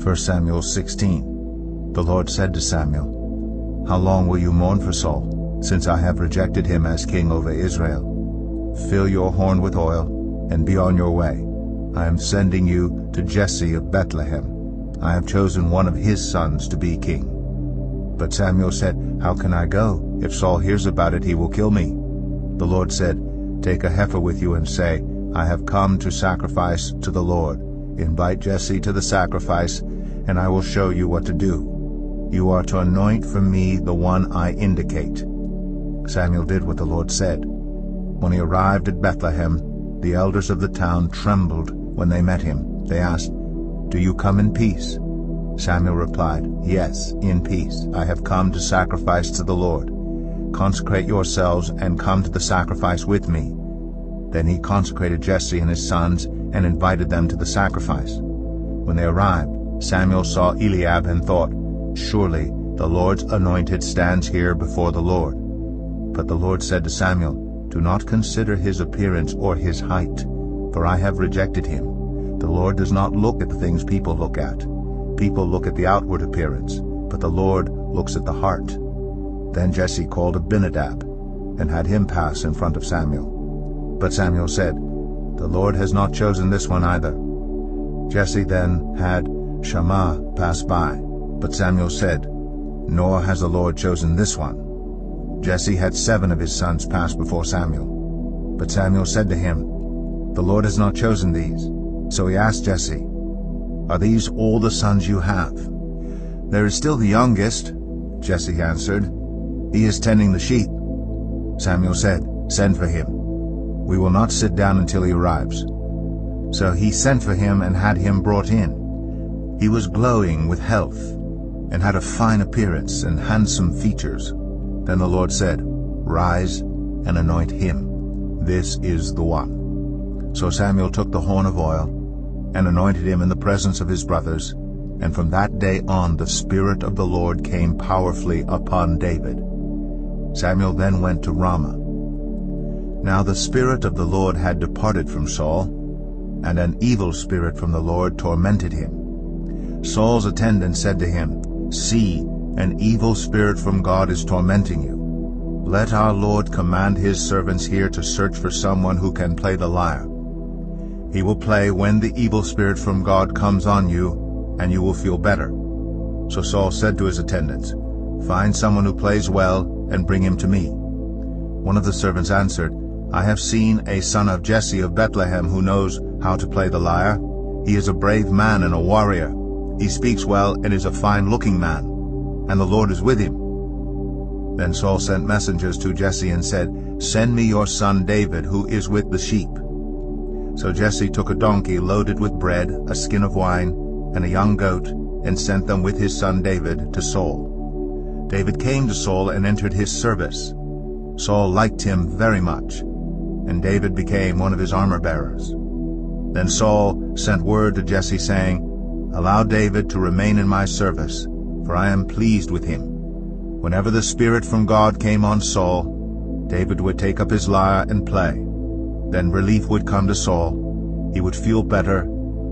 1 Samuel 16. The Lord said to Samuel, "How long will you mourn for Saul, since I have rejected him as king over Israel? Fill your horn with oil, and be on your way. I am sending you to Jesse of Bethlehem. I have chosen one of his sons to be king." But Samuel said, "How can I go? If Saul hears about it, he will kill me." The Lord said, "Take a heifer with you and say, 'I have come to sacrifice to the Lord.' Invite Jesse to the sacrifice, and I will show you what to do. You are to anoint for me the one I indicate." Samuel did what the Lord said. When he arrived at Bethlehem, the elders of the town trembled when they met him. They asked, "Do you come in peace?" Samuel replied, "Yes, in peace. I have come to sacrifice to the Lord. Consecrate yourselves and come to the sacrifice with me." Then he consecrated Jesse and his sons and invited them to the sacrifice. When they arrived, Samuel saw Eliab and thought, "Surely the Lord's anointed stands here before the Lord." But the Lord said to Samuel, "Do not consider his appearance or his height, for I have rejected him. The Lord does not look at the things people look at. People look at the outward appearance, but the Lord looks at the heart." Then Jesse called Abinadab and had him pass in front of Samuel. But Samuel said, "The Lord has not chosen this one either." Jesse then had Shammah pass by, but Samuel said, "Nor has the Lord chosen this one." Jesse had 7 of his sons pass before Samuel. But Samuel said to him, "The Lord has not chosen these." So he asked Jesse, "Are these all the sons you have?" "There is still the youngest," Jesse answered. "He is tending the sheep." Samuel said, "Send for him. We will not sit down until he arrives." So he sent for him and had him brought in. He was glowing with health and had a fine appearance and handsome features. Then the Lord said, "Rise and anoint him. This is the one." So Samuel took the horn of oil and anointed him in the presence of his brothers, and from that day on the Spirit of the Lord came powerfully upon David. Samuel then went to Ramah. Now the Spirit of the Lord had departed from Saul, and an evil spirit from the Lord tormented him. Saul's attendant said to him, "See, an evil spirit from God is tormenting you. Let our Lord command his servants here to search for someone who can play the lyre. He will play when the evil spirit from God comes on you, and you will feel better." So Saul said to his attendants, "Find someone who plays well and bring him to me." One of the servants answered, "I have seen a son of Jesse of Bethlehem who knows how to play the lyre. He is a brave man and a warrior. He speaks well and is a fine-looking man, and the Lord is with him." Then Saul sent messengers to Jesse and said, "Send me your son David, who is with the sheep." So Jesse took a donkey loaded with bread, a skin of wine, and a young goat, and sent them with his son David to Saul. David came to Saul and entered his service. Saul liked him very much, and David became one of his armor-bearers. Then Saul sent word to Jesse, saying, "Allow David to remain in my service, for I am pleased with him." Whenever the Spirit from God came on Saul, David would take up his lyre and play. Then relief would come to Saul, he would feel better,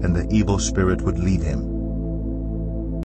and the evil spirit would leave him.